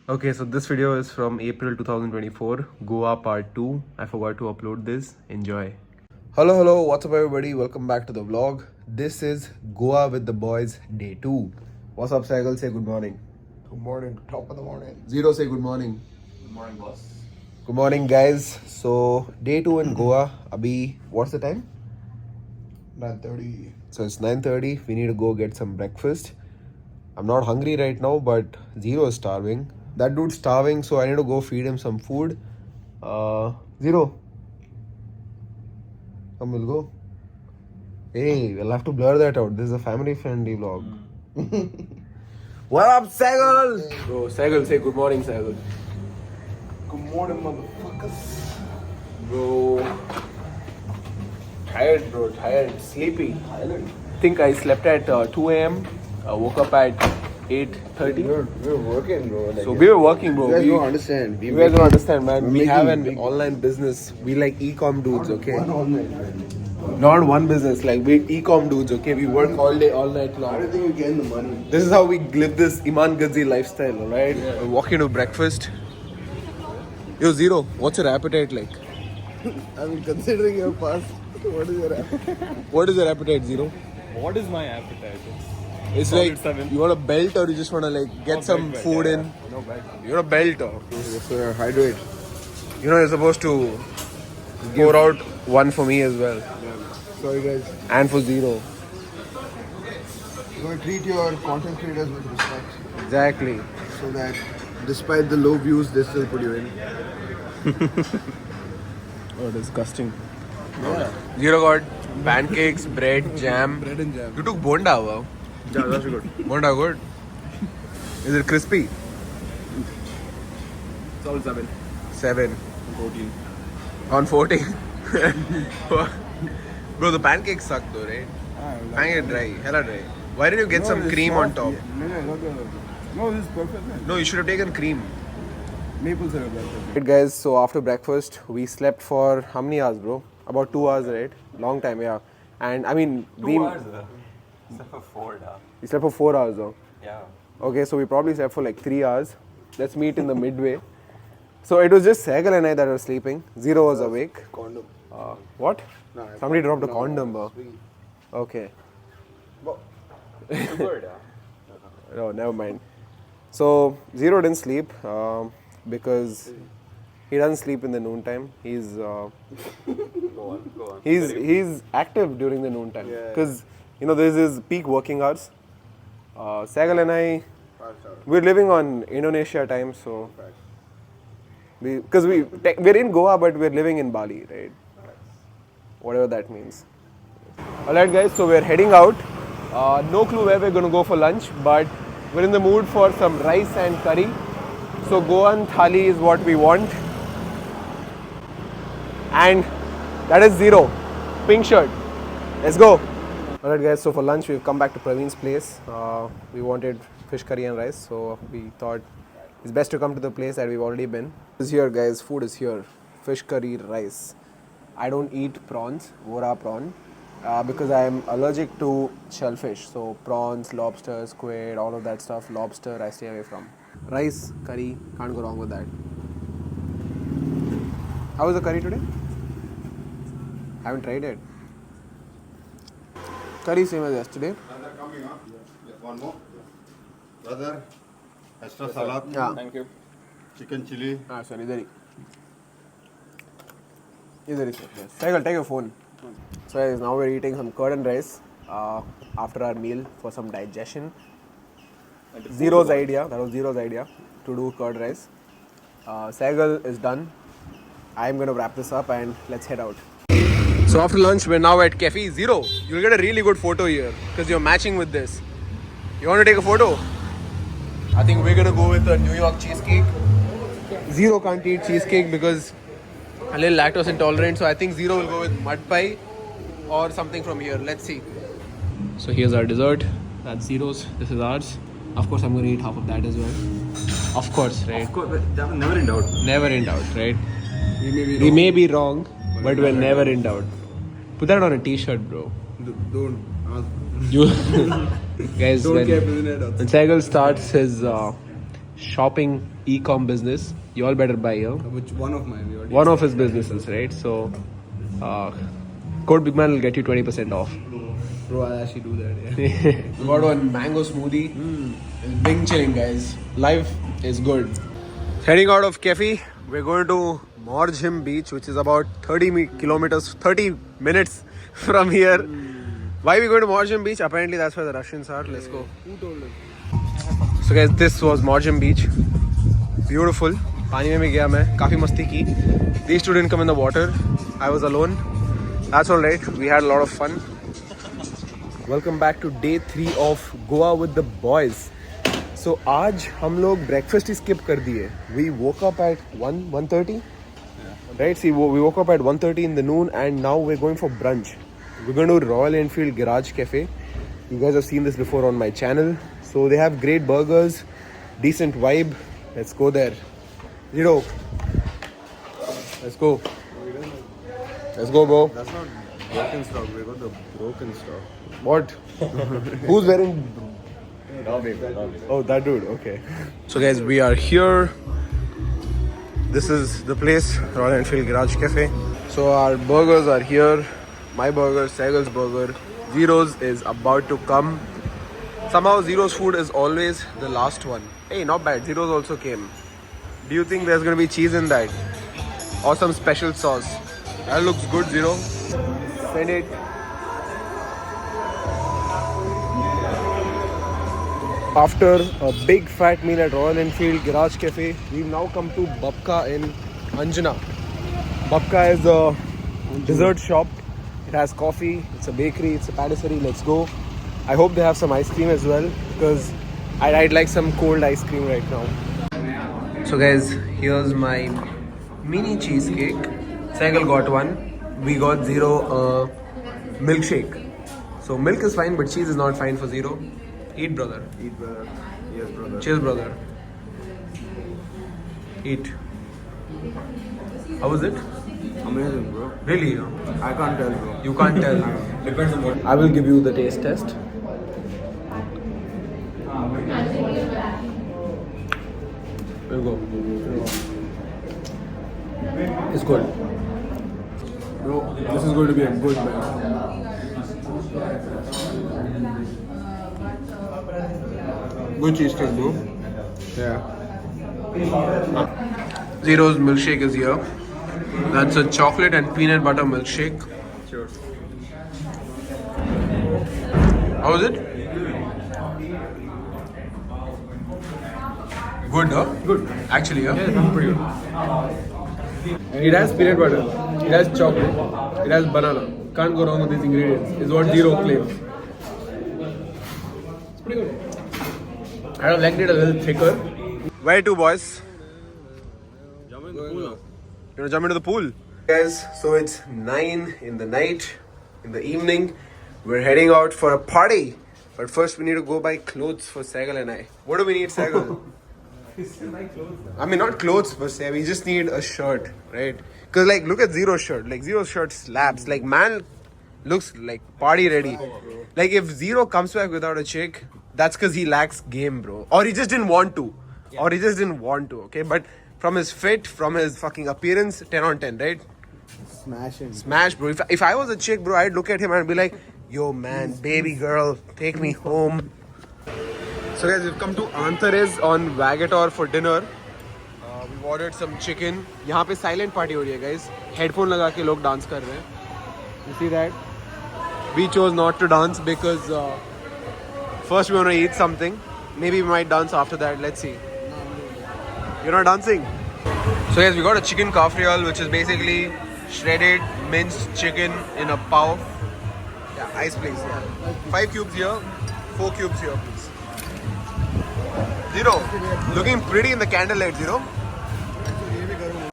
Okay, so this video is from April 2024, Goa Part 2. I forgot to upload this. Enjoy. Hello, what's up, everybody? Welcome back to the vlog. This is Goa with the boys, day 2. What's up, Sagal? Say good morning. Good morning, top of the morning. Zero, say good morning. Good morning, boss. Good morning, guys. So, day 2 in Goa. Abhi, what's the time? 9:30. So, it's 9:30. We need to go get some breakfast. I'm not hungry right now, but Zero is starving. That dude's starving, so I need to go feed him some food. Zero. Come, we'll go. Hey, we'll have to blur that out. This is a family-friendly vlog. What up, Sagal? Bro, Sagal, say good morning, Sagal. Good morning, motherfuckers. Bro, tired, sleepy. Island. Think I slept at 2 a.m. Woke up at 8:30. We're working, bro. So we were working, bro. You guys We- don't understand. You guys don't understand, man. we're We making have an big- online business. We like e-com dudes, okay? One online, man. Not one business, like we e-com dudes, okay? We work all day, all night How do long. you think you're getting the money? This is how we live this Iman Ghazi lifestyle, alright? We're walking to breakfast. Yo, Zero, what's your appetite like? I mean, considering your past, what is your appetite? What is your appetite, Zero? What is my appetite? It's Solid like, 7. you want a belt or you just want to like get some belt, food yeah, in? yeah. No belt. You want a belt or? So hydrate. You know, you're supposed to pour out one for me as well. Sorry, guys. And for Zero. You're going to treat your content creators with respect Exactly. so that despite the low views, they still put you in. Oh, disgusting. Yeah. Zero got pancakes, bread, jam. Bread and jam. You took bonda, wow. Yeah, that's good. Bonda good. Is it crispy? It's all 7. 7. 14. On 14. Bro, the pancakes suck though, right? Pancake dry, hella dry. Why didn't you get some cream on top? No, this is perfect, man. No, you should have taken cream. Maple syrup, Right, guys, so after breakfast, we slept for how many hours, bro? About 2 hours, right? Long time, yeah. And I mean, 2 hours. Except for 4, da. we slept for 4 hours, though. Yeah. Okay, so we probably slept for like 3 hours. Let's meet in the midway. So it was just Sagal and I that were sleeping. Zero was awake. Condom. What? No, Somebody dropped a condom, bro. Okay. Good, No, never mind. So Zero didn't sleep because he doesn't sleep in the noontime. He's Go on. he's active during the noontime because you know this is peak working hours. Sagal and I, we're living on Indonesia time, so we're in Goa, but we're living in Bali, right? Whatever that means. Alright, guys, so we're heading out. No clue where we're gonna go for lunch, but we're in the mood for some rice and curry. So Goan thali is what we want, and that is Zero, pink shirt. Let's go. Alright, guys, so for lunch we've come back to Praveen's place. We wanted fish curry and rice, so we thought it's best to come to the place that we've already been. It's here, guys. Food is here. Fish curry, rice. I don't eat prawns, Vora prawn, because I am allergic to shellfish. So prawns, lobster, squid, all of that stuff. Lobster, I stay away from. Rice, curry, can't go wrong with that. How was the curry today? Haven't tried it. Curry same as yesterday. Brother coming, huh? Yeah. One more. Brother, extra salad, Yeah. Thank you. chicken chili. Sorry, there. Yes. Sagal, take your phone. So guys, now we're eating some curd and rice after our meal for some digestion. Zero's idea, that was Zero's idea to do curd rice. Sagal is done. I'm going to wrap this up and let's head out. So after lunch, we're now at Cafe Zero. You'll get a really good photo here because you're matching with this. You want to take a photo? I think we're going to go with a New York cheesecake. Zero can't eat cheesecake because a little lactose intolerant, so I think Zero will go with mud pie or something from here. Let's see. So here's our dessert. That's Zero's. This is ours. Of course, I'm going to eat half of that as well. Of course, right? Of course, but that was never in doubt. Never in doubt, right? We may be wrong, but we're never in doubt. Put that on a t-shirt, bro. Don't ask. You guys, Don't when care, President. Sagal starts his shopping e-com business. You all better buy here. Which one of my viewers? One of his businesses, right? So, code Big Man will get you 20% off. Bro, I'll actually do that. Yeah. We got one mango smoothie. It's bing chilling, guys. Life is good. Heading out of Kefi, we're going to Morjim Beach, which is about 30 minutes from here. Why are we going to Morjim Beach? Apparently, that's where the Russians are. Let's go. Who told us? So, guys, this was Morjim Beach. Beautiful. पानी में भी गया मैं काफ़ी मस्ती की. These two didn't come in the water. I was alone. That's all right. We had a lot of fun. Welcome back to day 3 of Goa with the boys. So आज हम लोग breakfast ही skip कर दिए. We woke up at 1:30. Right? See, we woke up at 1:30 in the noon and now we're going for brunch. We're going to Royal Enfield Garage Cafe. You guys have seen this before on my channel. So they have great burgers, decent vibe. Let's go there. Zero. Let's go. Let's go, bro. That's not broken stock. We got the broken stock. What? Who's wearing? Oh, that dude. Okay. So, guys, we are here. This is the place, Royal Enfield Garage Cafe. So, our burgers are here. My burger, Segal's burger. Zero's is about to come. Somehow, Zero's food is always the last one. Hey, not bad. Zero's also came. Do you think there's going to be cheese in that? Or some special sauce? That looks good, Zero. Send it. After a big fat meal at Royal Enfield Garage Cafe, we've now come to Babka in Anjana. Babka is a dessert shop. It has coffee, it's a bakery, it's a patisserie. Let's go. I hope they have some ice cream as well because I'd like some cold ice cream right now. So guys, here's my mini cheesecake. Segal got one. We got Zero milkshake. So milk is fine, but cheese is not fine for Zero. Eat, brother. Eat, brother. Yes, brother. Cheers, brother. Eat. How was it? Amazing, bro. Really? No? I can't tell, bro. You can't tell. Depends on what. I will give you the taste test. There you go. It's good. Bro, this is going to be a good bite. Good cheesecake, bro. Yeah. Zero's milkshake is here. That's a chocolate and peanut butter milkshake. Cheers. How is it? Good, huh? Good. Actually, huh? Yeah, pretty good. It has peanut butter. It has chocolate. It has banana. Can't go wrong with these ingredients. Is what Zero claims. It's pretty good. I would have liked it a little thicker. Where to, boys? Jump in the pool now. You wanna jump into the pool? Guys, so it's 9 in the night, in the evening. We're heading out for a party. But first we need to go buy clothes for Segal and I. What do we need, Segal? I mean, not clothes per se. We just need a shirt, right? Because, like, look at Zero's shirt. Like, Zero's shirt slaps. Like, man looks like party ready. Like, if Zero comes back without a chick, that's because he lacks game, bro. Or he just didn't want to. Or he just didn't want to, okay? But from his fit, from his fucking appearance, 10 on 10, right? Smashing. Smash, bro. If I was a chick, bro, I'd look at him and be like, yo, man, baby girl, take me home. So, guys, we've come to Antares on Vagator for dinner. We've ordered some chicken. यहाँ पे silent party हो रही है, guys. Headphone लगा के लोग dance कर रहे हैं. You see that? We chose not to dance because first we want to eat something. Maybe we might dance after that. Let's see. You're not dancing? So, guys, we got a chicken kafrial, which is basically shredded minced chicken in a pav. Yeah, ice please. Yeah. 5 cubes here, 4 cubes here, please. Zero, looking pretty in the candlelight, Zero.